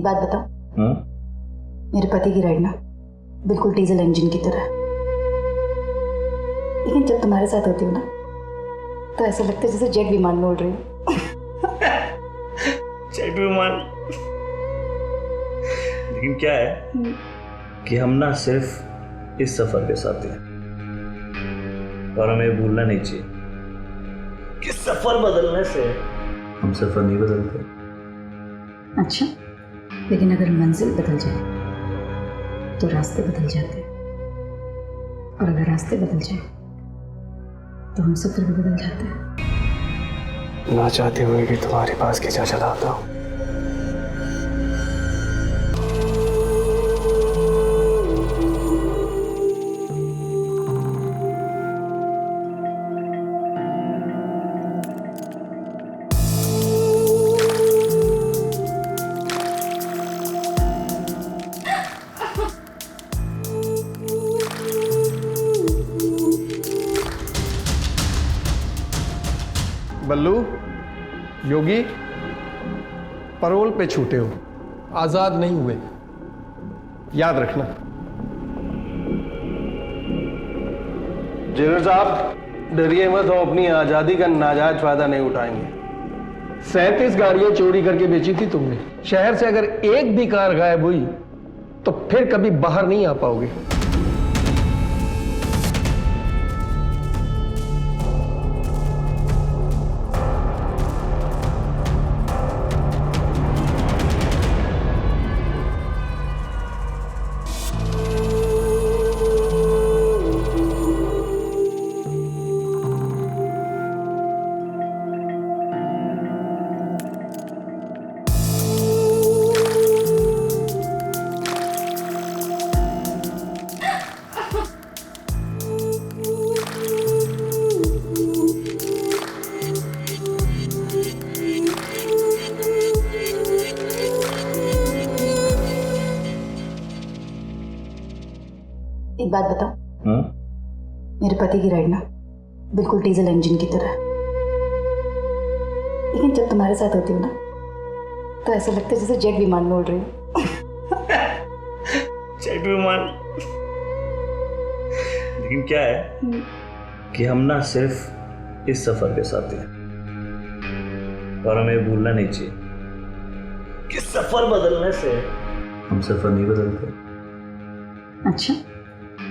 एक बात बताओ। मेरे पति की राइड ना बिल्कुल डीजल इंजन की तरह है, लेकिन जब तुम्हारे साथ होती हूँ ना तो ऐसा लगता है जैसे जेट विमान में उड़ रही हूँ। जेट विमान। लेकिन क्या है कि हम ना सिर्फ इस सफर के साथ हैं, और हमें भूलना नहीं चाहिए कि सफर बदलने से हम सफर नहीं बदलते। अच्छा, लेकिन अगर मंजिल बदल जाए तो रास्ते बदल जाते हैं, और अगर रास्ते बदल जाए तो हम सफर भी बदल जाते हैं। ना चाहते हुए भी तुम्हारे पास खींचा चला आता हूँ। बल्लू, योगी, पैरोल पे छूटे हो, आजाद नहीं हुए, याद रखना। जेलर साहब, डरिए मत, हम अपनी आजादी का नाजायज फायदा नहीं उठाएंगे। 37 गाड़ियां चोरी करके बेची थी तुमने। शहर से अगर एक भी कार गायब हुई तो फिर कभी बाहर नहीं आ पाओगे। एक बात बताओ। मेरे पति की राइड ना बिल्कुल डीजल इंजन की तरह है, लेकिन जब तुम्हारे साथ होती हूँ ना तो ऐसा लगता है जैसे जेट विमान में उड़ रही हूँ। जेट विमान। लेकिन क्या है कि हम ना सिर्फ इस सफर के साथ हैं, और हमें भूलना नहीं चाहिए कि सफर बदलने से हम सफर नहीं बदलते। अच्छा,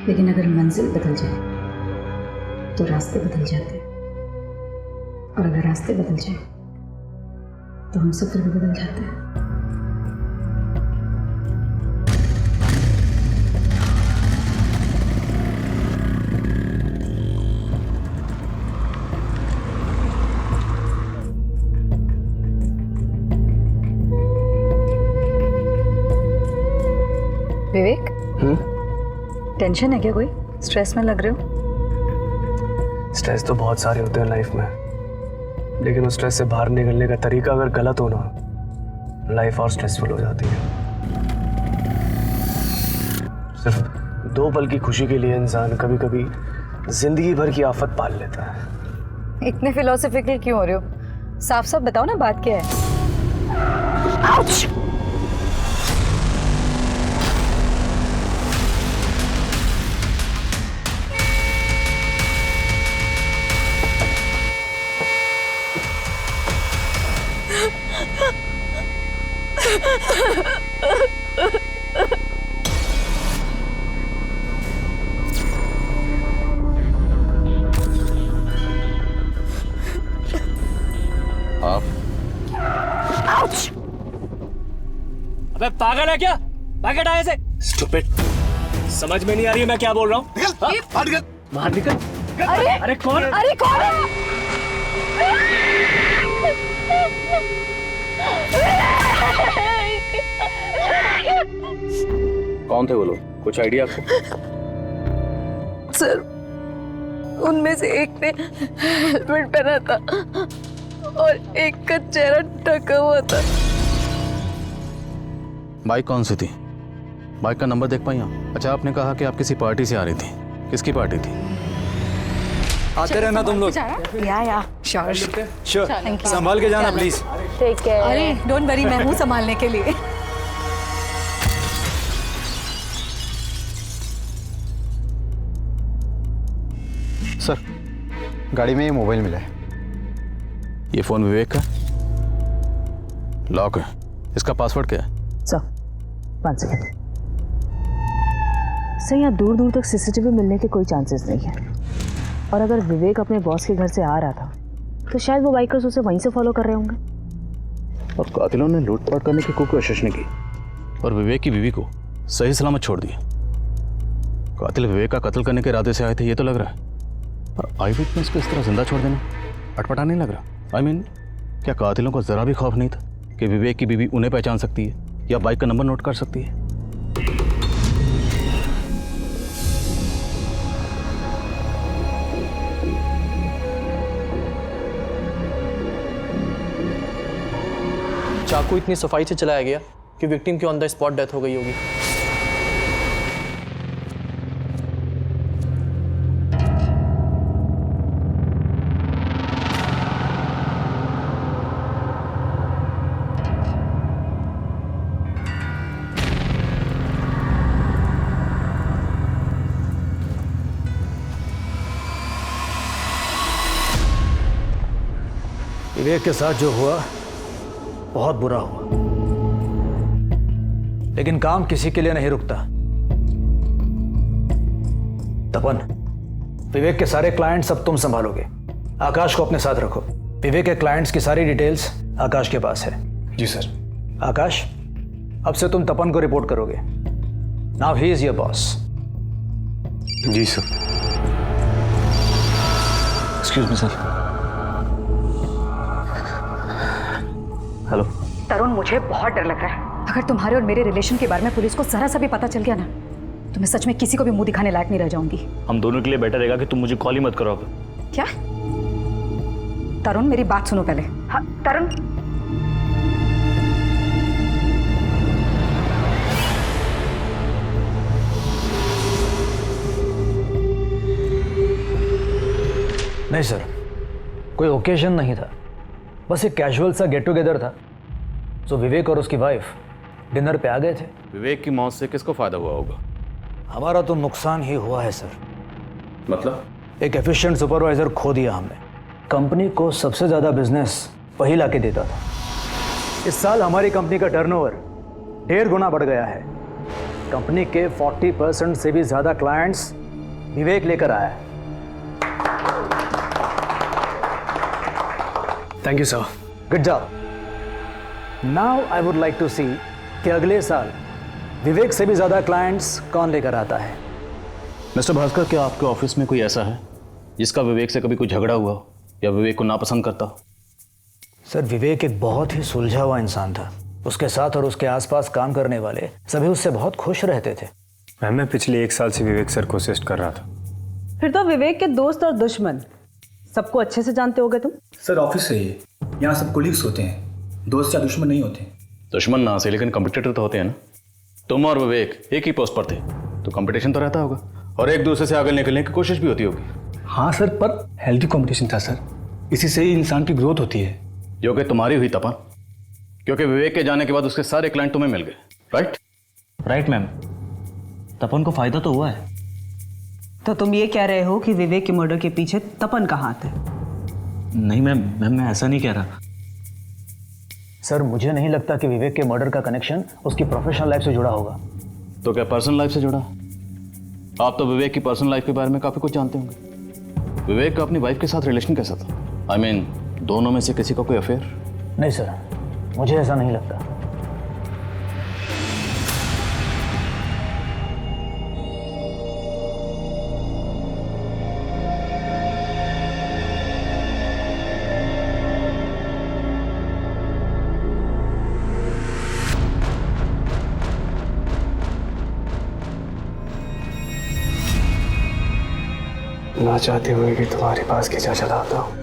लेकिन अगर मंजिल बदल जाए तो रास्ते बदल जाते हैं, और अगर रास्ते बदल जाए तो हम सफर भी बदल जाते हैं। विवेक, टेंशन है क्या? कोई स्ट्रेस में लग रहे हो? स्ट्रेस तो बहुत सारे होते हैं लाइफ में, लेकिन उस स्ट्रेस से बाहर निकलने का तरीका अगर गलत हो ना, लाइफ और स्ट्रेसफुल हो जाती है। सिर्फ 2 पल की खुशी के लिए इंसान कभी कभी जिंदगी भर की आफत पाल लेता है। इतने फिलोसॉफिकल क्यों हो रहे हो? साफ साफ बताओ ना, बात क्या है? आउच! आप? अबे पागल है क्या? पैकेट आए से? स्टूपिड। समझ में नहीं आ रही है मैं क्या बोल रहा हूँ? बाहर निकल। अरे कौन? अरे कौन है? कौन थे वो लोग? कुछ आइडिया आपको? सर, उनमें से एक ने हेलमेट पहना था और एक का चेहरा ढका हुआ था। बाइक कौन सी थी? बाइक का नंबर देख पाई आप? अच्छा, आपने कहा कि आप किसी पार्टी से आ रही थी। किसकी पार्टी थी? आते रहना तुम लोग। या श्योर। श्योर, संभाल के जाना प्लीज। Take care. अरे डोंट वरी, मैं हूँ संभालने के लिए। सर, गाड़ी में ये मोबाइल मिला है। ये फोन विवेक का लॉक है। इसका पासवर्ड क्या है? Sir 5 second. सर यहाँ दूर दूर तक सीसीटीवी मिलने के कोई चांसेस नहीं है, और अगर विवेक अपने बॉस के घर से आ रहा था तो शायद वो बाइकर्स उसे वहीं से फॉलो कर रहे होंगे। और कातिलों ने लूटपाट करने की कोई कोशिश नहीं की और विवेक की बीवी को सही सलामत छोड़ दिया। कातिल विवेक का कत्ल करने के इरादे से आए थे ये तो लग रहा है, और आई विटनेस को इस तरह जिंदा छोड़ देना अटपटा नहीं लग रहा। आई मीन, क्या कातिलों को जरा भी खौफ नहीं था कि विवेक की बीवी उन्हें पहचान सकती है या बाइक का नंबर नोट कर सकती है? चाकू इतनी सफाई से चलाया गया कि विक्टिम की ऑन द स्पॉट डेथ हो गई होगी। विवेक के साथ जो हुआ बहुत बुरा हुआ, लेकिन काम किसी के लिए नहीं रुकता। तपन, विवेक के सारे क्लाइंट्स अब तुम संभालोगे। आकाश को अपने साथ रखो। विवेक के क्लाइंट्स की सारी डिटेल्स आकाश के पास है। जी सर। आकाश, अब से तुम तपन को रिपोर्ट करोगे। Now he is your boss. जी sir. Excuse me sir. Hello Tarun, मुझे बहुत डर लग रहा है। अगर तुम्हारे और मेरे रिलेशन के बारे में पुलिस को जरा सा भी पता चल गया ना, तो मैं सच में किसी को भी मुंह दिखाने लायक नहीं रह जाऊंगी। हम दोनों के लिए बेटर रहेगा कि तुम मुझे कॉल ही मत करो अब। क्या? तरुण, मेरी बात सुनो पहले। हाँ, तरुण, नहीं सर, कोई ओकेजन नहीं था, बस एक कैजुअल सा गेट टुगेदर था। तो विवेक और उसकी वाइफ डिनर पे आ गए थे। विवेक की मौत से किसको फायदा हुआ होगा? हमारा तो नुकसान ही हुआ है सर। मतलब? एक एफिशिएंट सुपरवाइजर खो दिया हमने। कंपनी को सबसे ज़्यादा बिजनेस वही लाके देता था। इस साल हमारी कंपनी का टर्नओवर 1.5 गुना बढ़ गया है। कंपनी के 40% से भी ज़्यादा क्लाइंट्स विवेक लेकर आया है। Thank you sir. Good job. Now I would like to see कि अगले साल विवेक से भी ज़्यादा क्लाइंट्स कौन लेकर आता है। मिस्टर भास्कर, क्या आपके ऑफिस में कोई ऐसा है जिसका विवेक से कभी कोई झगड़ा हुआ हो या विवेक को नापसंद करता हो? सर, विवेक एक बहुत ही सुलझा हुआ इंसान था। उसके साथ और उसके आसपास काम करने वाले सभी उससे बहुत खुश रहते थे। मैम, मैं पिछले 1 साल से विवेक सर को असिस्ट कर रहा था। फिर तो विवेक के दोस्त और दुश्मन सबको अच्छे से जानते होगे तुम? सर, ऑफिस से ही, यहाँ सब कोलीग्स होते हैं, दोस्त या दुश्मन नहीं होते। दुश्मन ना से, लेकिन कंपटीटर तो होते हैं ना। तुम और विवेक एक ही पोस्ट पर थे तो कंपटीशन तो रहता होगा और एक दूसरे से आगे निकलने की कोशिश भी होती होगी। हाँ सर, पर हेल्दी कंपटीशन था सर, इसी से ही इंसान की ग्रोथ होती है। जो कि तुम्हारी हुई तपन, क्योंकि विवेक के जाने के बाद उसके सारे क्लाइंट तुम्हें मिल गए। राइट? राइट मैम, तपन को फायदा तो हुआ है। तो तुम ये कह रहे हो कि विवेक के मर्डर के पीछे तपन का हाथ है? नहीं मैम, मैं ऐसा नहीं कह रहा। सर, मुझे नहीं लगता कि विवेक के मर्डर का कनेक्शन उसकी प्रोफेशनल लाइफ से जुड़ा होगा। तो क्या पर्सनल लाइफ से जुड़ा? आप तो विवेक की पर्सनल लाइफ के बारे में काफी कुछ जानते होंगे। विवेक का अपनी वाइफ के साथ रिलेशन कैसा था? आई मीन, दोनों में से किसी का कोई अफेयर? नहीं सर, मुझे ऐसा नहीं लगता। ना चाहते हुए भी तुम्हारे पास खींचा चला आता हूँ।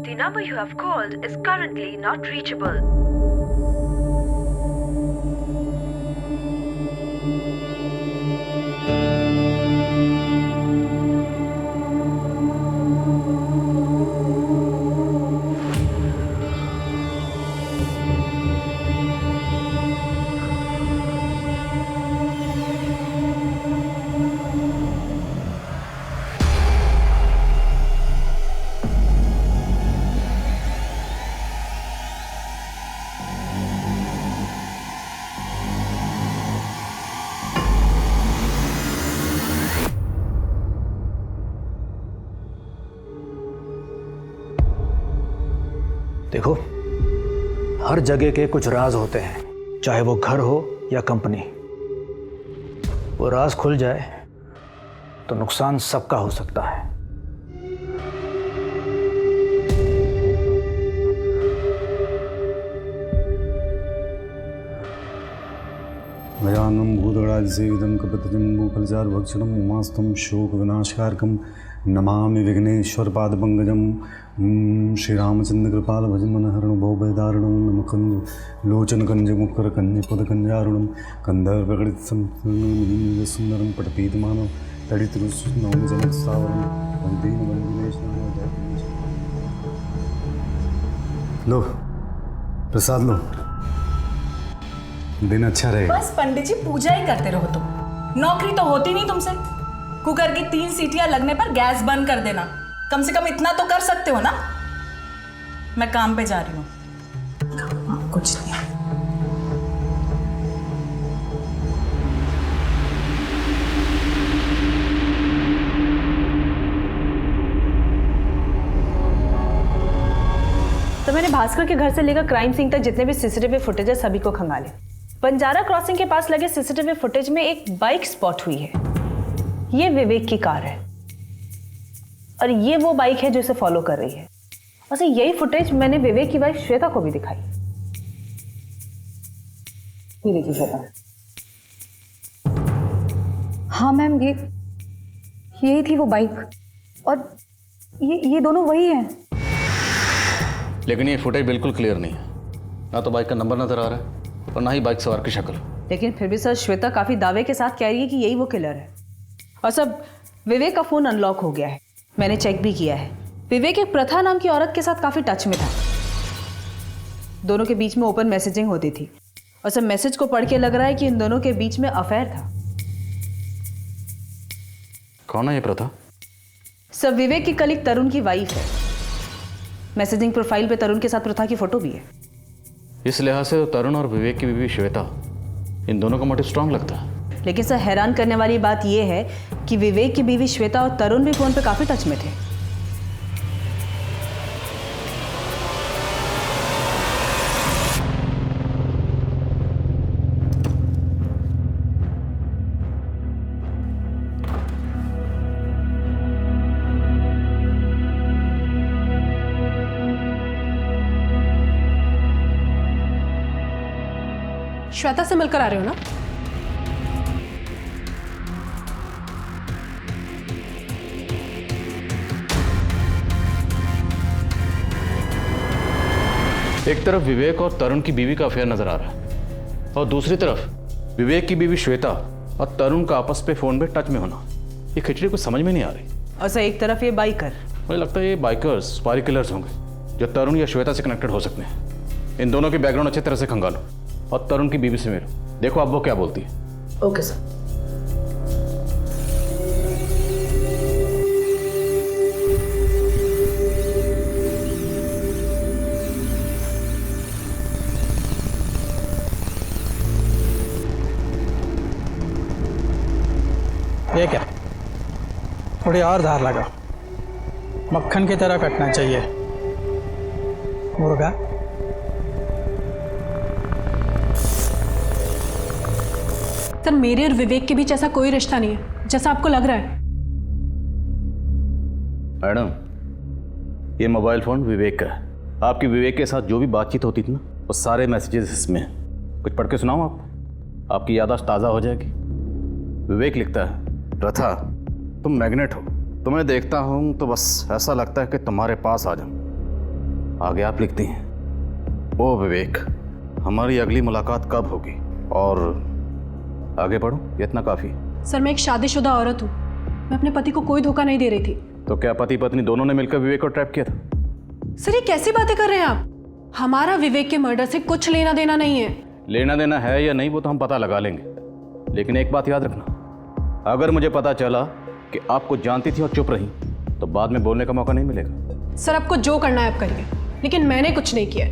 The number you have called is currently not reachable. देखो, हर जगह के कुछ राज होते हैं, चाहे वो घर हो या कंपनी। वो राज खुल जाए तो नुकसान सबका हो सकता है। भयानम भूतगणादिसेवितं कपितजम्बू फलचारुभक्षणम् उमास्तं शोकविनाशकारकं नमामि विघ्नेश्वरपादपङ्कजं। श्रीरामचन्द्रकृपाल भजमनहरणं भवभयदारुणं नमकन्दु लोचनकञ्जमुखरकञ्जपदकञ्जारुणं कन्धर्वगणितसुन्दरं पटपीतमानं तडितरुस्नवजलत्सावरं लो प्रसाद लो, दिन अच्छा रहेगा। बस पंडित जी पूजा ही करते रहो तुम, नौकरी तो होती नहीं तुमसे। कुकर की 3 सीटियां लगने पर गैस बंद कर देना, कम से कम इतना तो कर सकते हो ना। मैं काम पे जा रही हूँ। कुछ नहीं। तो मैंने भास्कर के घर से लेकर क्राइम सीन तक जितने भी सीसीटीवी फुटेज है सभी को खंगाले। बंजारा क्रॉसिंग के पास लगे सीसीटीवी फुटेज में एक बाइक स्पॉट हुई है। ये विवेक की कार है और ये वो बाइक है जो इसे फॉलो कर रही है। वैसे यही फुटेज मैंने विवेक की वाइफ श्वेता को भी दिखाई। ये देखिए श्वेता। हाँ मैम, यही थी वो बाइक और ये दोनों वही हैं। लेकिन ये फुटेज बिल्कुल क्लियर नहीं है, ना तो बाइक का नंबर नजर आ रहा है और ना ही बाइक सवार की शक्ल। लेकिन फिर भी सर श्वेता काफी दावे के साथ कह रही है कि यही वो किलर है। और सब विवेक का फोन अनलॉक हो गया है, मैंने चेक भी किया है। विवेक एक प्रथा नाम की औरत के साथ काफी टच में था, दोनों के बीच में ओपन मैसेजिंग होती थी और सब मैसेज को पढ़ के लग रहा है कि इन दोनों के बीच में अफेयर था। कौन है ये प्रथा? सब विवेक की कलीग तरुण की वाइफ है। मैसेजिंग प्रोफाइल पे तरुण के साथ प्रथा की फोटो भी है। इस लिहाज से तरुण और विवेक की बीवी श्वेता, इन दोनों का मोटिव स्ट्रांग लगता है। लेकिन सर हैरान करने वाली बात यह है कि विवेक की बीवी श्वेता और तरुण भी फोन पे काफी टच में थे। श्वेता से मिलकर आ रहे हो ना? एक तरफ विवेक और तरुण की बीवी का अफेयर नजर आ रहा है और दूसरी तरफ विवेक की बीवी श्वेता और तरुण का आपस पे फोन पे टच में होना। ये खिचड़ी कुछ समझ में नहीं आ रही। और सर एक तरफ ये बाइकर, मुझे लगता है ये बाइकर्स स्पारी किलर्स होंगे जो तरुण या श्वेता से कनेक्टेड हो सकते हैं। इन दोनों की बैकग्राउंड अच्छी तरह से खंगालो और तरुण की बीवी से मिलो, देखो अब वो क्या बोलती है। Okay sir. ये क्या, थोड़ी और धार लगा, मक्खन की तरह कटना चाहिए मुर्गा। सर मेरे और विवेक के बीच ऐसा कोई रिश्ता नहीं है जैसा आपको लग रहा है। मैडम, ये मोबाइल फोन विवेक का है। आपकी विवेक के साथ जो भी बातचीत होती थी ना, वो सारे मैसेजेस इसमें हैं। कुछ पढ़ के सुनाऊं आपकी याददाश्त ताज़ा हो जाएगी। विवेक लिखता है, प्रथा तुम मैग्नेट हो, तुम्हें देखता हूं तो बस ऐसा लगता है कि तुम्हारे पास आ जाऊं। आगे आप लिखती हैं, ओ विवेक हमारी अगली मुलाकात कब होगी? और आगे बढ़ो, ये इतना काफ़ी। सर मैं एक शादीशुदा औरत हूँ, मैं अपने पति को कोई धोखा नहीं दे रही थी। तो क्या पति पत्नी दोनों ने मिलकर विवेक को ट्रैप किया था? सर ये कैसी बातें कर रहे हैं आप? हमारा विवेक के मर्डर से कुछ लेना देना नहीं है। लेना देना है या नहीं वो तो हम पता लगा लेंगे, लेकिन एक बात याद रखना, अगर मुझे पता चला कि आपको जानती थी और चुप रही तो बाद में बोलने का मौका नहीं मिलेगा। सर आपको जो करना है आप करिए, लेकिन मैंने कुछ नहीं किया।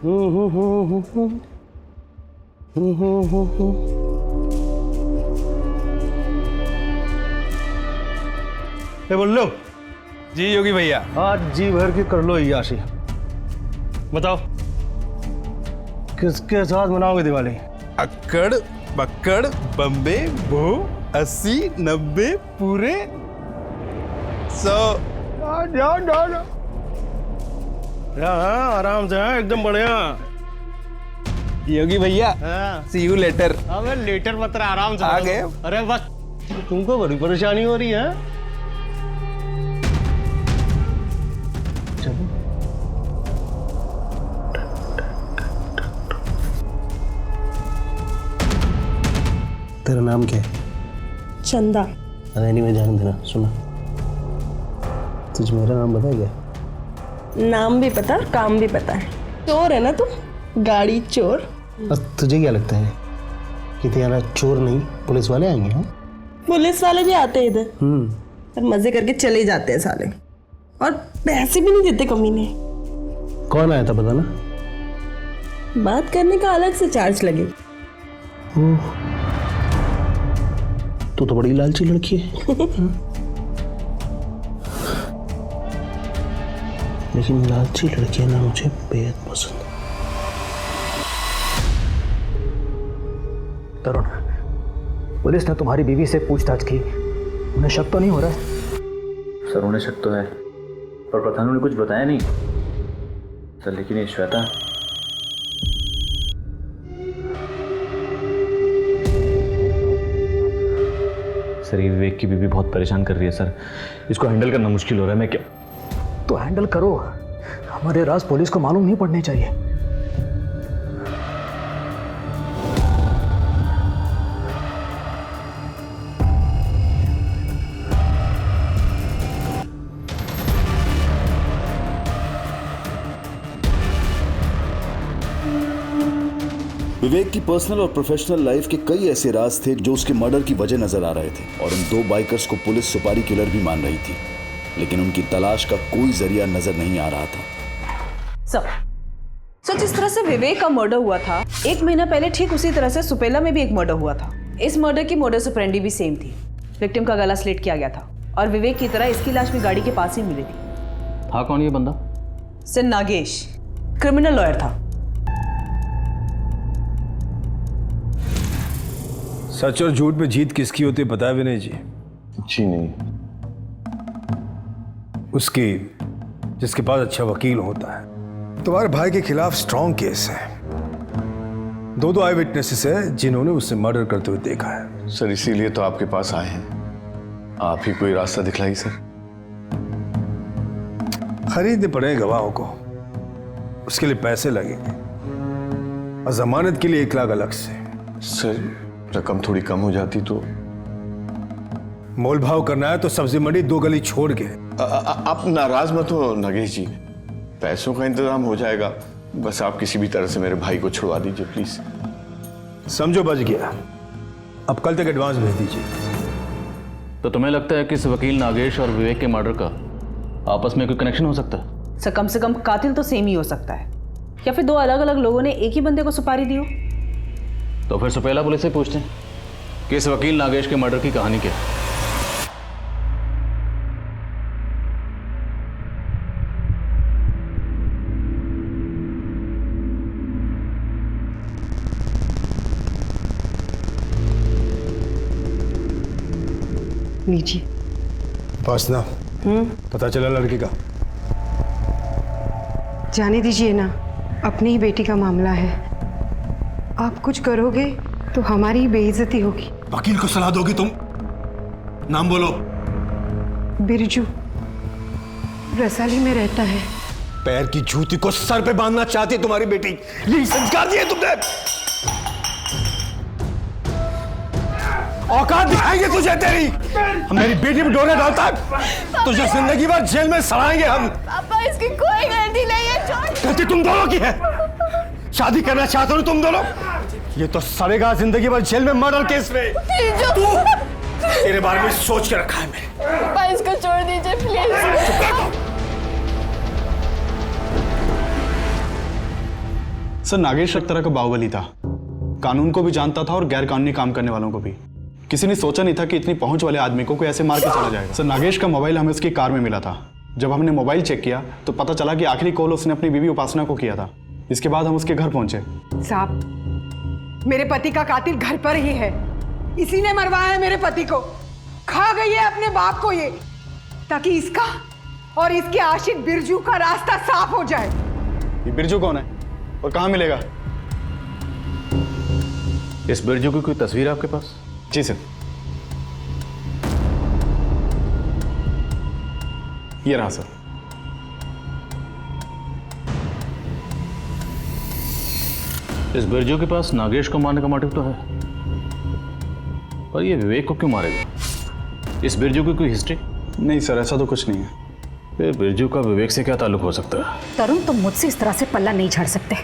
बोल लो जी योगी भैया, आज जी भर के कर लो याशी। बताओ किसके साथ मनाओगे दिवाली? अक्कड़ बक्कड़ बम्बे बो 80 90 पूरे 100। जाओ आराम से, एकदम बढ़िया। योगी भैया सी यू लेटर। अबे लेटर पत्र आराम से आ गए। अरे बस तुमको बड़ी परेशानी हो रही है। तेरा नाम क्या है? चंदा। अरे नहीं, मैं जान देना। सुना, तुझे मेरा नाम पता है क्या? नाम भी पता, काम भी पता है। चोर है ना तू, गाड़ी चोर। और तुझे क्या लगता है कि तेरा चोर नहीं पुलिस वाले आएंगे? हाँ, पुलिस वाले भी आते हैं इधर और मजे करके चले जाते हैं साले, और पैसे भी नहीं देते कमीने। कौन आया था बताना? बात करने का अलग से चार्ज लगे। तू तो बड़ी लालची लड़की है। लेकिन लालची लड़कियां ना मुझे बेहद पसंद। तरुण, पुलिस ने तुम्हारी बीवी से पूछताछ की, उन्हें शक तो नहीं हो रहा है? सर उन्हें शक तो है, पर प्रधान ने कुछ बताया नहीं सर। लेकिन ये श्वेता, सर ये विवेक की बीवी बहुत परेशान कर रही है सर, इसको हैंडल करना मुश्किल हो रहा है। मैं क्या? तो हैंडल करो, हमारे राज पुलिस को मालूम नहीं पड़ने चाहिए। विवेक की पर्सनल और प्रोफेशनल लाइफ के कई ऐसे राज थे जो उसके मर्डर की वजह नजर आ रहे थे, और इन दो बाइकर्स को पुलिस सुपारी किलर भी मान रही थी, लेकिन उनकी तलाश का कोई जरिया नजर नहीं आ रहा था। सो जिस तरह से विवेक का मर्डर हुआ था 1 महीना पहले, ठीक उसी तरह से सुपेला में भी एक मर्डर हुआ था। इस मर्डर की मोडस ऑपरेंडी भी सेम थी। विक्टिम का गला स्लिट किया गया था और विवेक की तरह इसकी लाश भी गाड़ी के पास ही मिली थी। था कौन ये बंदा? सर नागेश, क्रिमिनल लॉयर था। सच और झूठ में जीत किसकी होती है पता है विनय जी? जी नहीं। उसकी जिसके पास अच्छा वकील होता है। तुम्हारे भाई के खिलाफ स्ट्रॉन्ग केस है, 2 आई विटनेसेस है जिन्होंने उसे मर्डर करते हुए देखा है। सर इसीलिए तो आपके पास आए हैं, आप ही कोई रास्ता दिखलाइए सर। खरीदने पड़ेंगे गवाहों को, उसके लिए पैसे लगेंगे, और जमानत के लिए 1 लाख अलग से। सर रकम थोड़ी कम हो जाती तो? मोल भाव करना है तो सब्जी मंडी 2 गली छोड़ के। आप नाराज मत हो नागेश जी, पैसों का इंतजाम हो जाएगा, बस आप किसी भी तरह से मेरे भाई को छुड़वा दीजिए प्लीज। समझो बच गया, अब कल तक एडवांस भेज दीजिए। तो तुम्हें लगता है कि इस वकील नागेश और विवेक के मर्डर का आपस में कोई कनेक्शन हो सकता है? सर कम से कम कातिल तो सेम ही हो सकता है, या फिर 2 अलग अलग लोगों ने एक ही बंदे को सुपारी दी हो। तो फिर सुपेला पुलिस से पूछते हैं कि इस वकील नागेश के मर्डर की कहानी क्या है। लीजिए। वासना, पता चला लड़की का? जाने दीजिए ना, अपनी ही बेटी का मामला है। आप कुछ करोगे तो हमारी बेइज्जती होगी। वकील को सलाह दोगी तुम? नाम बोलो। बिरजू, रसाली में रहता है। पैर की जूती को सर पे बांधना चाहती है तुम्हारी बेटी, यही संस्कार दिए तुमने। औकात दिखाएंगे तुझे तेरी। मेरी बेटी पे डोरे डालता है, तुझे जिंदगी भर जेल में सड़ाएंगे हम। पापा इसकी कोई गलती नहीं है, छोड़। गलती तुम दोनों की है। शादी करना चाहते हो तुम दोनों? ये तो सड़ेगा जिंदगी भर जेल में मर्डर केस में। तेरे बारे में सोच के रखा है मैंने। पापा इसको छोड़ दीजिए प्लीज। सर नागेश एक तरह का बाहुबली था, कानून को भी जानता था और गैर कानूनी काम करने वालों को भी। किसी ने सोचा नहीं था कि इतनी पहुंच वाले आदमी को कोई ऐसे मार के चला जाएगा। सर नागेश का मोबाइल हमें उसकी कार में मिला था। जब हमने मोबाइल चेक किया तो पता चला कि आखिरी कॉल उसने अपनी बीवी उपासना को किया था। इसके बाद हम उसके घर पहुंचे। साहब, मेरे पति का कातिल घर पर ही है। इसी ने मरवाया है मेरे पति को। खा गई है अपने बाप को ये, ताकि इसका और इसके आशिक बिरजू का रास्ता साफ हो जाए। ये बिरजू कौन है और कहां मिलेगा? इस बिरजू की कोई तस्वीर है आपके पास? जी सर, ये रहा सर। इस बिरजू के पास नागेश को मारने का मोटिव तो है, पर ये विवेक को क्यों मारेगा? इस बिरजू की कोई हिस्ट्री? नहीं सर, ऐसा तो कुछ नहीं है। फिर बिरजू का विवेक से क्या ताल्लुक हो सकता है? तरुण, तुम मुझसे इस तरह से पल्ला नहीं झाड़ सकते।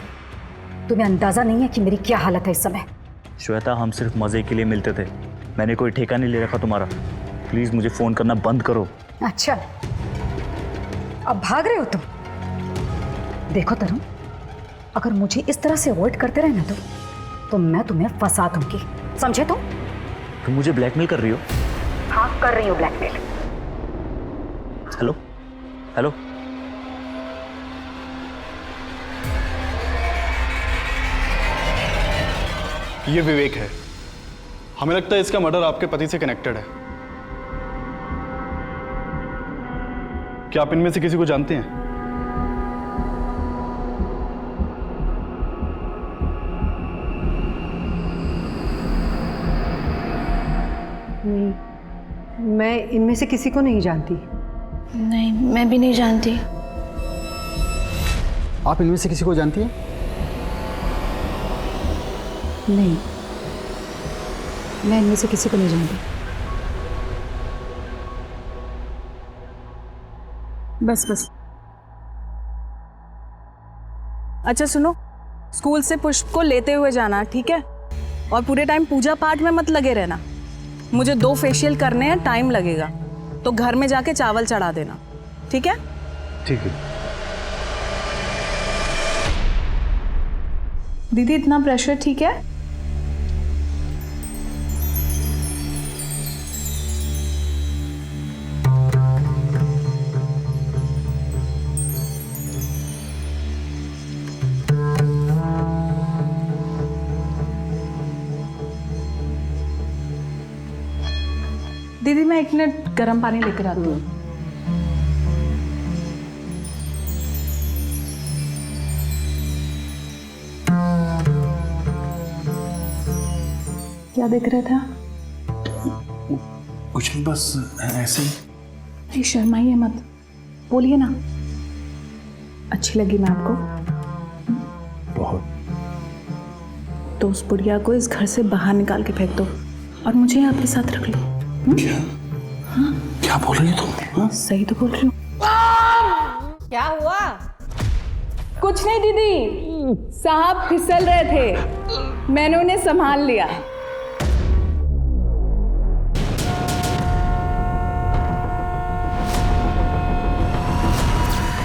तुम्हें अंदाजा नहीं है कि मेरी क्या हालत है इस समय। श्वेता, हम सिर्फ मजे के लिए मिलते थे, मैंने कोई ठेका नहीं ले रखा तुम्हारा। प्लीज मुझे फोन करना बंद करो। अच्छा, अब भाग रहे हो तुम? देखो तरुण, अगर मुझे इस तरह से अवॉइड करते रहे ना तो मैं तुम्हें फंसा दूंगी, समझे तुम? तुम मुझे ब्लैकमेल कर रही हो? हाँ, कर रही हो ब्लैकमेल। हेलो हेलो, ये विवेक है। हमें लगता है इसका मर्डर आपके पति से कनेक्टेड है। क्या आप इनमें से किसी को जानते हैं? नहीं, मैं इनमें से किसी को नहीं जानती। नहीं, मैं भी नहीं जानती। आप इनमें से किसी को जानती हैं? नहीं, मैं इनमें से किसी को नहीं जानती। बस बस। अच्छा सुनो, स्कूल से पुष्प को लेते हुए जाना, ठीक है? और पूरे टाइम पूजा पाठ में मत लगे रहना। मुझे 2 फेशियल करने हैं, टाइम लगेगा, तो घर में जाके चावल चढ़ा देना, ठीक है? ठीक है। दीदी, इतना प्रेशर ठीक है? दीदी, मैं 1 मिनट गर्म पानी लेकर आती हूँ। क्या देख रहा था? कुछ नहीं, बस ऐसे ही। नहीं, शर्माइए मत, बोलिए ना। अच्छी लगी मैं आपको? बहुत। तो उस बुढ़िया को इस घर से बाहर निकाल के फेंक दो और मुझे आपके साथ रख लो। क्या? हाँ? क्या बोल रही हो तुम? हाँ? सही तो बोल रही हूँ। क्या हुआ? कुछ नहीं दीदी, साहब फिसल रहे थे, मैंने उन्हें संभाल लिया।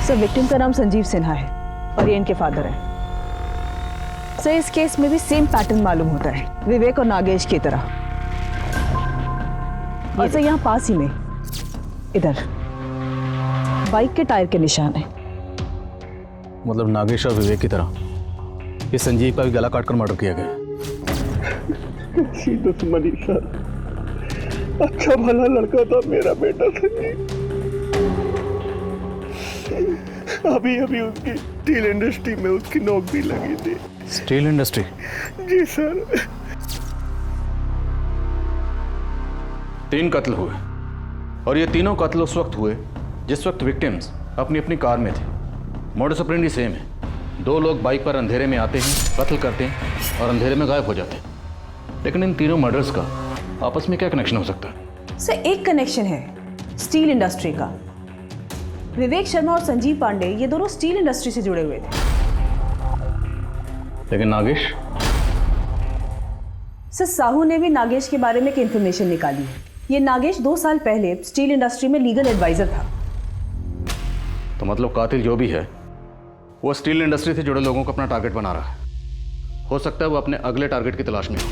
सर, विक्टिम का नाम संजीव सिन्हा है और ये इनके फादर हैं। सर, इस केस में भी सेम पैटर्न मालूम होता है, विवेक और नागेश की तरह। और सर, यहाँ पास ही में इधर बाइक के टायर के निशान है। मतलब नागेश और विवेक की तरह इस संजीव का भी गला काटकर मर्डर किया गया। दुश्मनी सर, अच्छा भला लड़का था मेरा बेटा संजीव। अभी अभी उसकी स्टील इंडस्ट्री में उसकी नौकरी लगी थी। Steel industry? जी सर। 3 कत्ल हुए और ये तीनों कत्ल उस वक्त हुए जिस वक्त विक्टिम्स अपनी अपनी कार में थे। मोडस ऑपरेंडी सेम है, 2 लोग बाइक पर अंधेरे में आते हैं, कत्ल करते हैं और अंधेरे में गायब हो जाते हैं। लेकिन इन तीनों मर्डर्स का आपस में क्या कनेक्शन हो सकता है? सर, एक कनेक्शन है स्टील इंडस्ट्री का। विवेक शर्मा और संजीव पांडे ये दोनों स्टील इंडस्ट्री से जुड़े हुए थे। लेकिन नागेश? सर, साहू ने भी नागेश के बारे में एक इंफॉर्मेशन निकाली है। ये नागेश 2 साल पहले स्टील इंडस्ट्री में लीगल एडवाइजर था। तो मतलब कातिल जो भी है वो स्टील इंडस्ट्री से जुड़े लोगों को अपना टारगेट बना रहा है। हो सकता है वो अपने अगले टारगेट की तलाश में हो।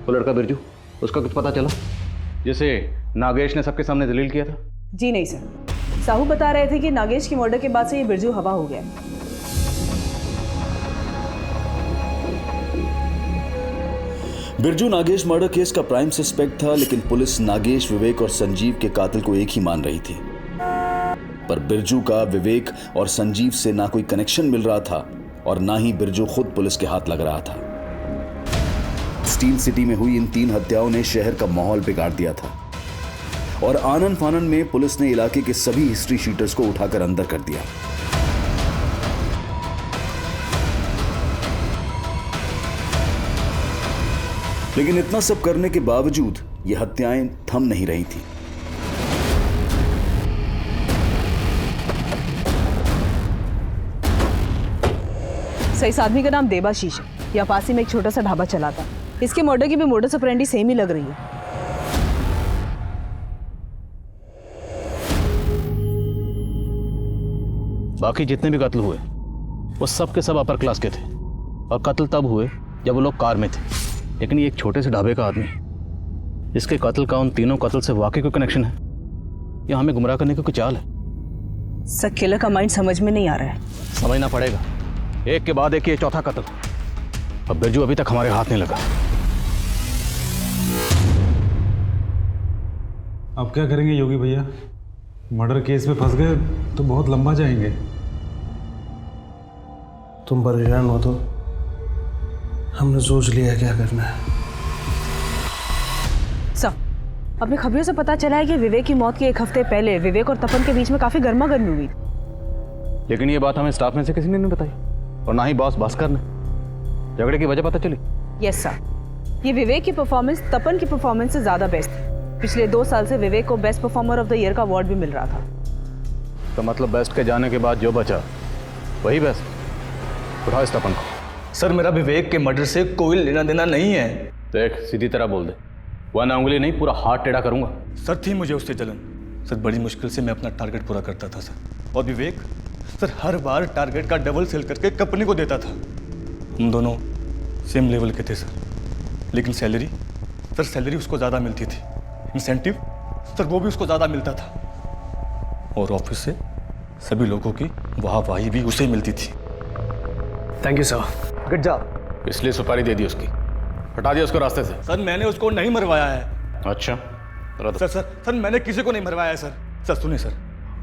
वो लड़का बिरजू, उसका कुछ पता चला जैसे नागेश ने सबके सामने दलील किया था? जी नहीं सर, साहू बता रहे थे कि नागेश की मर्डर के बाद से ये बिरजू हवा हो गया। बिरजू नागेश मर्डर केस का प्राइम सस्पेक्ट था, लेकिन पुलिस नागेश, विवेक और संजीव के कातिल को एक ही मान रही थी। पर बिरजू का विवेक और संजीव से ना कोई कनेक्शन मिल रहा था और ना ही बिरजू खुद पुलिस के हाथ लग रहा था। स्टील सिटी में हुई इन 3 हत्याओं ने शहर का माहौल बिगाड़ दिया था और आनन फानन में पुलिस ने इलाके के सभी हिस्ट्री शीटर्स को उठाकर अंदर कर दिया। लेकिन इतना सब करने के बावजूद ये हत्याएं थम नहीं रही थी। सर, इस आदमी का नाम देबाशीष है। यहाँ पास ही में एक छोटा सा ढाबा चलाता। इसके मर्डर की भी मोडस ऑपरेंडी सेम ही लग रही है। बाकी जितने भी कत्ल हुए वो सब के सब अपर क्लास के थे और कत्ल तब हुए जब वो लोग कार में थे। लेकिन ये एक छोटे से ढाबे का आदमी, इसके कत्ल का उन तीनों कत्ल से वाकई कोई कनेक्शन है या हमें गुमराह करने की कोई चाल है? सर, किलर का माइंड समझ में नहीं आ रहा है। समझना पड़ेगा, एक के बाद एक ये चौथा कत्ल। अब बिरजू अभी तक हमारे हाथ नहीं लगा। अब क्या करेंगे योगी भैया? मर्डर केस में फंस गए तो बहुत लंबा जाएंगे। तुम परेशान हो तो हमने सोच लिया क्या करना है। सर, अपनी खबरों से पता चला है कि विवेक की मौत के 1 हफ्ते पहले विवेक और तपन के बीच में काफी गर्मा गर्मी हुई। लेकिन ये बात हमें स्टाफ में से किसी ने नहीं बताई और ना ही बॉस भास्कर ने। झगड़े की वजह पता चली? यस सर, ये विवेक की परफॉर्मेंस तपन की परफॉर्मेंस से ज्यादा बेस्ट थी। पिछले 2 साल से विवेक को best performer of the year का अवार्ड भी मिल रहा था। तो मतलब बेस्ट के जाने के बाद जो बचा वही बेस्ट। उठाओ इस तपन को। सर, मेरा विवेक के मर्डर से कोई लेना देना नहीं है। देख, सीधी तरह बोल दे, वरना उंगली नहीं पूरा हाथ टेढ़ा करूंगा। सर, थी मुझे उससे जलन। सर, बड़ी मुश्किल से मैं अपना टारगेट पूरा करता था सर। और विवेक सर हर बार टारगेट का डबल सेल करके कंपनी को देता था। हम दोनों सेम लेवल के थे सर। लेकिन सैलरी उसको ज़्यादा मिलती थी। इंसेंटिव सर वो भी उसको ज़्यादा मिलता था। और ऑफिस से सभी लोगों की वाहवाही भी उसे मिलती थी। Thank you sir, good job. इसलिए सुपारी दे दी उसकी, हटा दिया उसको रास्ते से। सर, मैंने उसको नहीं मरवाया है। अच्छा सर, मैंने किसी को नहीं मरवाया है सर। सुनिए सर,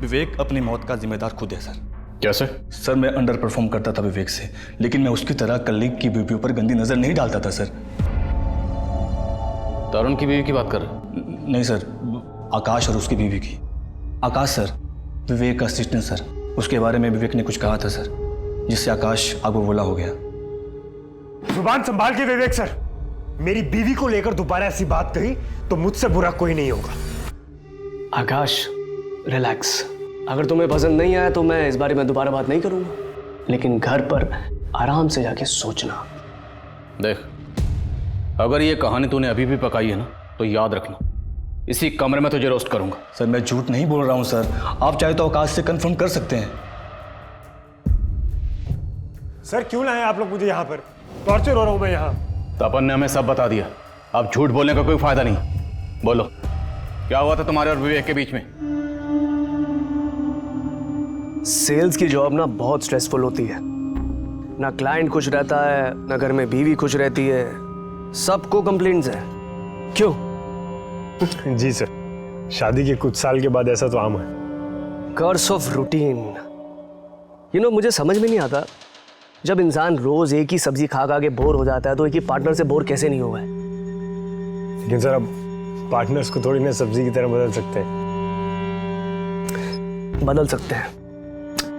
विवेक अपनी मौत का जिम्मेदार खुद है सर। कैसे? सर, मैं अंडर परफॉर्म करता था विवेक से, लेकिन मैं उसकी तरह कलीग की बीवी पर गंदी नजर नहीं डालता था सर। तरुण की बीवी की बात कर रहे? नहीं सर, आकाश और उसकी बीवी की। आकाश सर, विवेक का असिस्टेंट सर। उसके बारे में विवेक ने कुछ कहा था सर, जिससे आकाश आगो बोला हो गया। जुबान संभाल के विवेक सर, मेरी बीवी को लेकर दोबारा ऐसी बात कही तो मुझसे बुरा कोई नहीं होगा। आकाश, रिलैक्स। अगर तुम्हें पसंद नहीं आया तो मैं इस बारे में दोबारा बात नहीं करूंगा, लेकिन घर पर आराम से जाके सोचना। देख, अगर ये कहानी तूने अभी भी पकाई है ना तो याद रखना, इसी कमरे में तुझे रोस्ट करूंगा। सर, मैं झूठ नहीं बोल रहा हूं सर। आप चाहे तो आकाश से कंफर्म कर सकते हैं। सर, क्यों लाए आप लोग मुझे यहाँ पर? टॉर्चर हो रहा हूं मैं यहाँ। तपन ने हमें सब बता दिया, अब झूठ बोलने का कोई फायदा नहीं। बोलो, क्या हुआ था तुम्हारे और विवेक के बीच में? सेल्स की जॉब ना बहुत स्ट्रेसफुल होती है। ना क्लाइंट खुश रहता है, ना घर में बीवी खुश रहती है, सबको कंप्लेंट्स है। क्यों? जी सर, शादी के कुछ साल के बाद ऐसा तो आम है। Curse of routine. मुझे समझ में नहीं आता, जब इंसान रोज एक ही सब्जी खा खा के बोर हो जाता है तो एक ही पार्टनर से बोर कैसे नहीं हुआ है? लेकिन सर, अब पार्टनर्स को थोड़ी ना सब्जी की तरह बदल सकते हैं। बदल सकते हैं,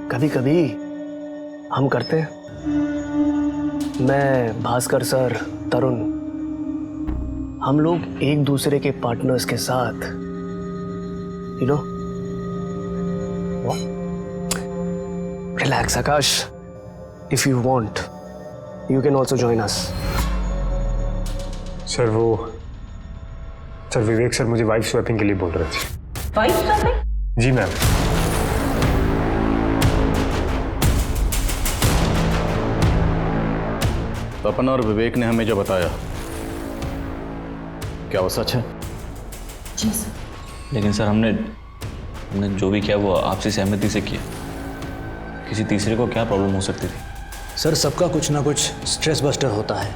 कभी कभी हम करते हैं। मैं, भास्कर सर, तरुण, हम लोग एक दूसरे के पार्टनर्स के साथ relax. Akash, if you want you can also join us. Sir, Vivek sir मुझे वाइफ स्वैपिंग के लिए बोल रहे थे। Wife swapping? जी मैम। तपन और विवेक ने हमें जो बताया, क्या वो सच है? जी सर। लेकिन सर हमने जो भी किया वो आपसी सहमति से किया। किसी तीसरे को क्या प्रॉब्लम हो सकती थी? सर सबका कुछ ना कुछ स्ट्रेस बस्टर होता है,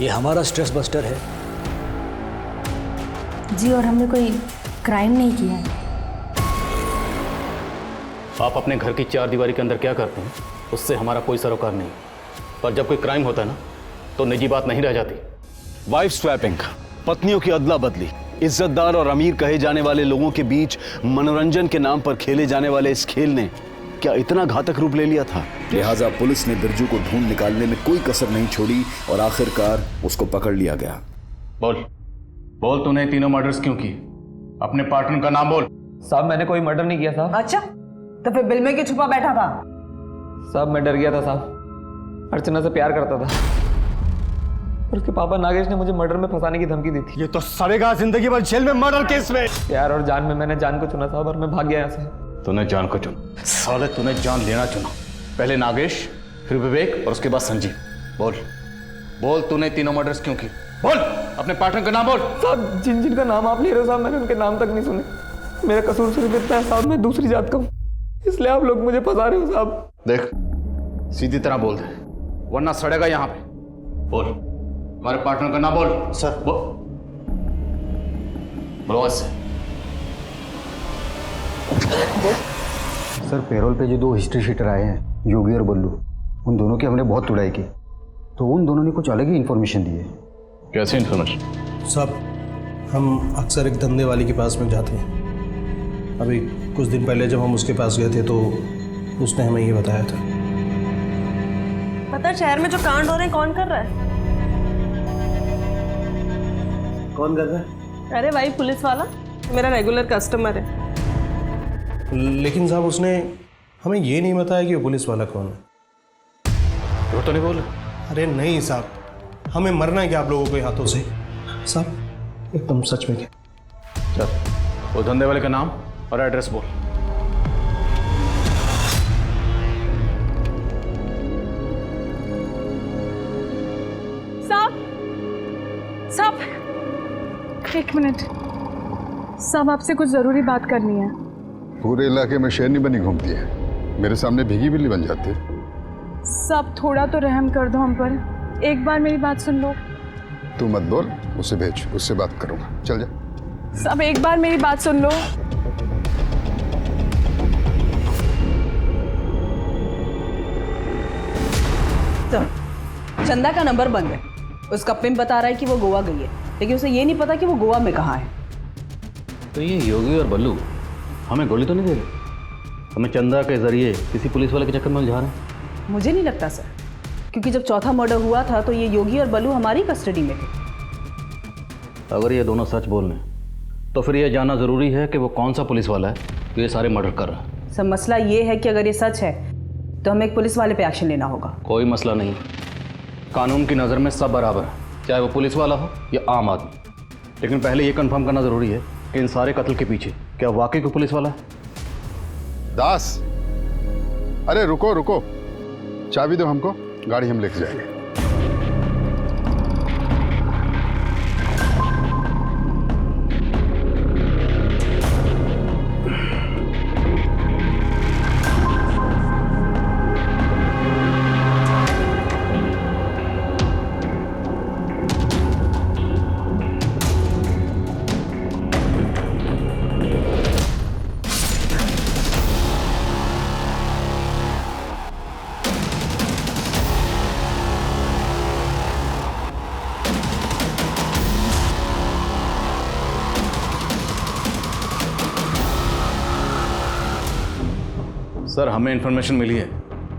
ये हमारा स्ट्रेस बस्टर है। जी, और हमने कोई क्राइम नहीं किया है। आप अपने घर की चार दीवारी के अंदर क्या करते हैं उससे हमारा कोई सरोकार नहीं, पर जब कोई क्राइम होता है ना तो निजी बात नहीं रह जाती। वाइफ स्वैपिंग, पत्नियों की अदला बदली, इज्जतदार और अमीर कहे जाने वाले लोगों के बीच मनोरंजन के नाम पर खेले जाने वाले इस खेल ने क्या इतना घातक रूप ले लिया था? लिहाजा पुलिस ने बिरजू को ढूंढ निकालने में कोई कसर नहीं छोड़ी और आखिरकार उसको पकड़ लिया गया। बोल तूने तीनों मर्डर्स क्यों किए? अपने पार्टनर का नाम बोल। साहब मैंने कोई मर्डर नहीं किया साहब। अच्छा, तो फिर बिल में क्यों छुपा बैठा था? साहब मैं डर गया था साहब, अर्चना से प्यार करता था और उसके पापा नागेश ने मुझे मर्डर में फंसाने की धमकी दी थी। ये तो सड़ेगा जिंदगी भर जेल में मर्डर केस में। प्यार और जान में मैंने जान को चुना साहब और मैं भाग गया यहाँ से। तूने जान को चुना? साले तूने जान लेना चुना। पहले नागेश, फिर विवेक और उसके बाद संजीव। बोल तूने तीनों मर्डर्स क्यों की? बोल अपने पार्टनर का नाम बोल। साहब जिनका नाम आप ले रहे हो साहब, मैंने उनके नाम तक नहीं सुने। मेरा कसूर सिर्फ इतना है साहब, मैं दूसरी जात का हूँ, इसलिए आप लोग मुझे फंसा रहे हो साहब। देख सीधी तरह बोल दे वरना सड़ेगा यहाँ पे। बोल हमारे पार्टनर का नाम बोल। सर बोलो इससे। सर पेरोल पे जो 2 हिस्ट्री शीटर आए हैं, योगी और बल्लू, उन दोनों की हमने बहुत तुड़ाई की, तो उन दोनों ने कुछ अलग ही इन्फॉर्मेशन दी है। कैसी इन्फॉर्मेशन? साहब हम अक्सर एक धंधे वाले के पास में जाते हैं। अभी कुछ दिन पहले जब हम उसके पास गए थे तो उसने हमें ये बताया था। पता है शहर में जो कांड हो रहे हैं कौन कर रहा है? कौन कर रहा है? अरे भाई पुलिस वाला, मेरा रेगुलर कस्टमर है। लेकिन साहब उसने हमें ये नहीं बताया कि वो पुलिस वाला कौन है। वो तो नहीं बोल। अरे नहीं साहब, हमें मरना है क्या आप लोगों के हाथों से? साहब एकदम सच में क्या? चल वो धंधे वाले का नाम और एड्रेस बोल। साहब एक मिनट साहब, आपसे कुछ जरूरी बात करनी है। पूरे इलाके में शेरनी बनी घूमती है, मेरे सामने भीगी बिल्ली बन जाती है। साहब थोड़ा तो रहम कर दो हम पर, एक बार मेरी बात सुन लो। तू मत बोल, उसे भेज, उससे बात करूंगा। चल जा। साहब एक बार मेरी बात सुन लो। चंदा का नंबर बंद है, उसका पिंप बता रहा है कि वो गोवा गई है, लेकिन उसे ये नहीं पता कि वो गोवा में कहाँ है। तो ये योगी और बल्लू हमें गोली तो नहीं दे रहे? हमें चंदा के जरिए किसी पुलिस वाले के चक्कर में उलझा रहे हैं? मुझे नहीं लगता सर, क्योंकि जब चौथा मर्डर हुआ था तो ये योगी और बल्लू हमारी कस्टडी में थे। अगर ये दोनों सच बोल रहे हैं तो फिर ये जानना ज़रूरी है कि वो कौन सा पुलिस वाला है जो ये सारे मर्डर कर रहा है। सर मसला ये है कि अगर ये सच है तो हमें एक पुलिस वाले पे एक्शन लेना होगा। कोई मसला नहीं, कानून की नज़र में सब बराबर है, चाहे वो पुलिस वाला हो या आम आदमी। लेकिन पहले ये कंफर्म करना ज़रूरी है कि इन सारे कत्ल के पीछे क्या वाकई कोई पुलिस वाला है? दास, अरे रुको रुको, चाबी दो हमको, गाड़ी हम लेके जाएंगे। सर हमें इन्फॉर्मेशन मिली है,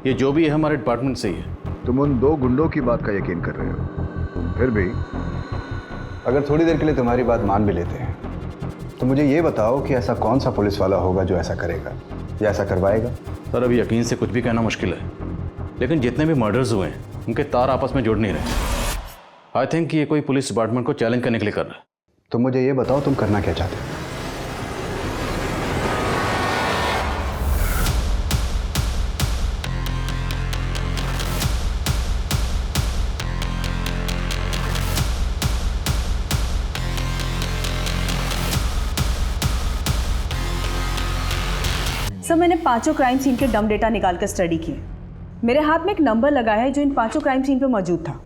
ये जो भी है हमारे डिपार्टमेंट से ही है। तुम उन 2 गुंडों की बात का यकीन कर रहे हो, फिर भी अगर थोड़ी देर के लिए तुम्हारी बात मान भी लेते हैं तो मुझे ये बताओ कि ऐसा कौन सा पुलिस वाला होगा जो ऐसा करेगा या ऐसा करवाएगा? सर अभी यकीन से कुछ भी कहना मुश्किल है, लेकिन जितने भी मर्डर्स हुए हैं उनके तार आपस में जुड़ नहीं रहे। आई थिंक ये कोई पुलिस डिपार्टमेंट को चैलेंज करने के लिए कर रहा है। तो मुझे ये बताओ तुम करना क्या चाहते हो? सर मैंने 5 क्राइम सीन के डम डेटा निकाल कर स्टडी किए। मेरे हाथ में एक नंबर लगा है जो इन 5 क्राइम सीन पे मौजूद था।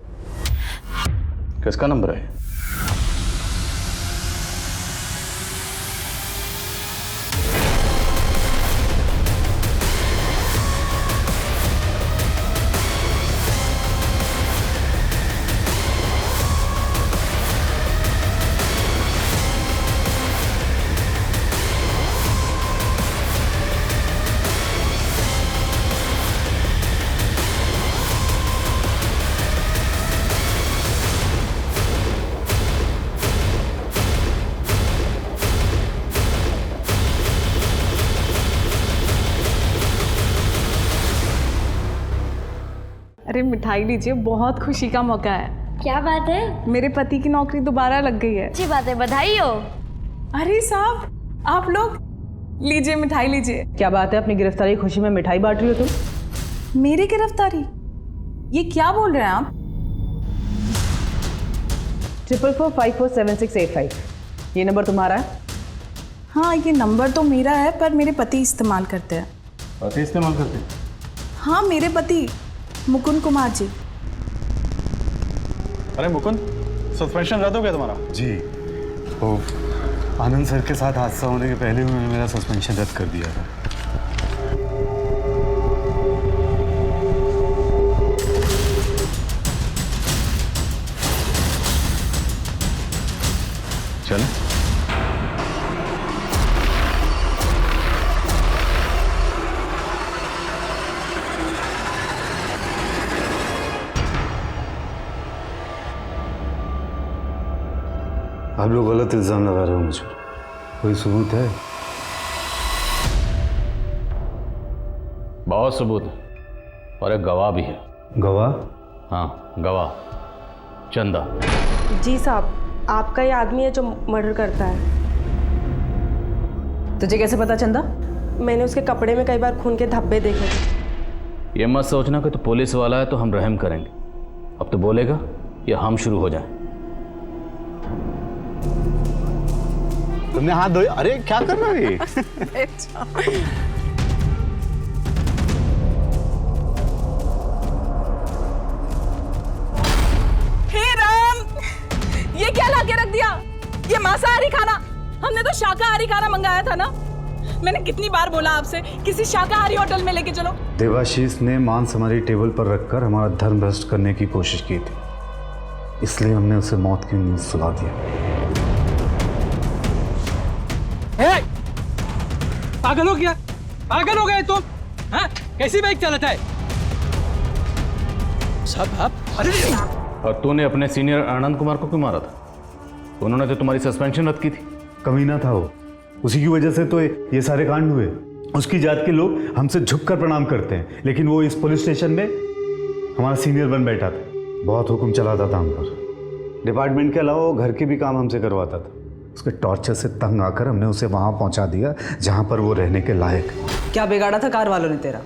किसका नंबर है? अरे मिठाई लीजिए, बहुत खुशी का मौका है। क्या बात है? मेरे पति की नौकरी दोबारा लग गई है। अच्छी बात है, बधाई हो। अरे साहब आप लोग लीजिए, मिठाई लीजिए। क्या बात है, अपनी गिरफ्तारी की खुशी में मिठाई बांट रही हो तुम? मेरी गिरफ्तारी? ये क्या बोल रहे हैं आप? 44454768 ये नंबर तुम्हारा है? हाँ ये नंबर तो मेरा है, पर मेरे पति इस्तेमाल करते हैं। पति इस्तेमाल करते हैं? हाँ मेरे पति मुकुंद कुमार जी। अरे मुकुंद, सस्पेंशन रद्द हो गया तुम्हारा? जी, वो आनंद सर के साथ हादसा होने के पहले उन्होंने मेरा सस्पेंशन रद्द कर दिया था। चलें? आप लोग गलत इल्जाम लगा रहे हो मुझ पर। कोई सबूत है? बहुत सबूत है और एक गवाह भी है। गवाह? हाँ गवाह, चंदा। जी साहब, आपका ये आदमी है जो मर्डर करता है। तुझे कैसे पता चंदा? मैंने उसके कपड़े में कई बार खून के धब्बे देखे थे। ये मत सोचना कि तो पुलिस वाला है तो हम रहम करेंगे। अब तो बोलेगा या हम शुरू हो जाएं। तुमने हाथ धोए? अरे क्या कर रहा है? हे राम, ये क्या लाके रख दिया? ये मांसाहारी खाना? हमने तो शाकाहारी खाना मंगाया था ना। मैंने कितनी बार बोला आपसे किसी शाकाहारी होटल में लेके चलो। देवाशीष ने मांस हमारी टेबल पर रखकर हमारा धर्म भ्रष्ट करने की कोशिश की थी, इसलिए हमने उसे मौत की नींद सुला दिया। पागल हो गया? पागल हो गए तुम? हाँ? कैसी बाइक चलाता है? सब आप? अरे और तूने अपने सीनियर आनंद कुमार को क्यों मारा था? उन्होंने तो तुम्हारी सस्पेंशन रद्द की थी। कमीना था वो, उसी की वजह से तो ये सारे कांड हुए। उसकी जात के लोग हमसे झुककर प्रणाम करते हैं, लेकिन वो इस पुलिस स्टेशन में हमारा सीनियर बन बैठा था। बहुत हुक्म चलाता था हम पर। डिपार्टमेंट के अलावा वो घर के भी काम हमसे करवाता था। उसके टॉर्चर से तंग आकर हमने उसे वहां पहुंचा दिया जहां पर वो रहने के लायक। क्या बिगाड़ा था कार वालों ने तेरा?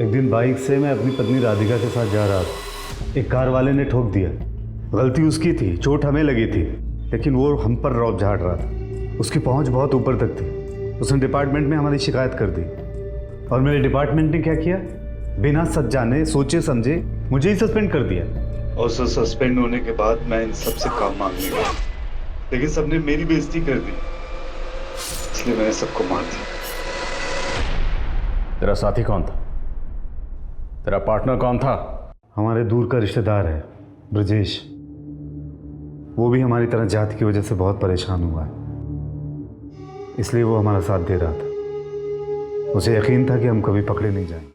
एक दिन बाइक से मैं अपनी पत्नी राधिका के साथ जा रहा था, एक कार वाले ने ठोक दिया। गलती उसकी थी, चोट हमें लगी थी, लेकिन वो हम पर रौब झाड़ रहा था। उसकी पहुंच बहुत ऊपर तक थी। उसने डिपार्टमेंट में हमारी शिकायत कर दी और मेरे डिपार्टमेंट ने क्या किया, बिना सच जाने सोचे समझे मुझे ही सस्पेंड कर दिया। और सस्पेंड होने के बाद मैं इन सबसे काम मांगने गया, लेकिन सबने मेरी बेइज्जती कर दी, इसलिए मैंने सबको मार दिया। तेरा साथी कौन था? तेरा पार्टनर कौन था? हमारे दूर का रिश्तेदार है ब्रजेश। वो भी हमारी तरह जाति की वजह से बहुत परेशान हुआ है, इसलिए वो हमारा साथ दे रहा था। उसे यकीन था कि हम कभी पकड़े नहीं जाएंगे।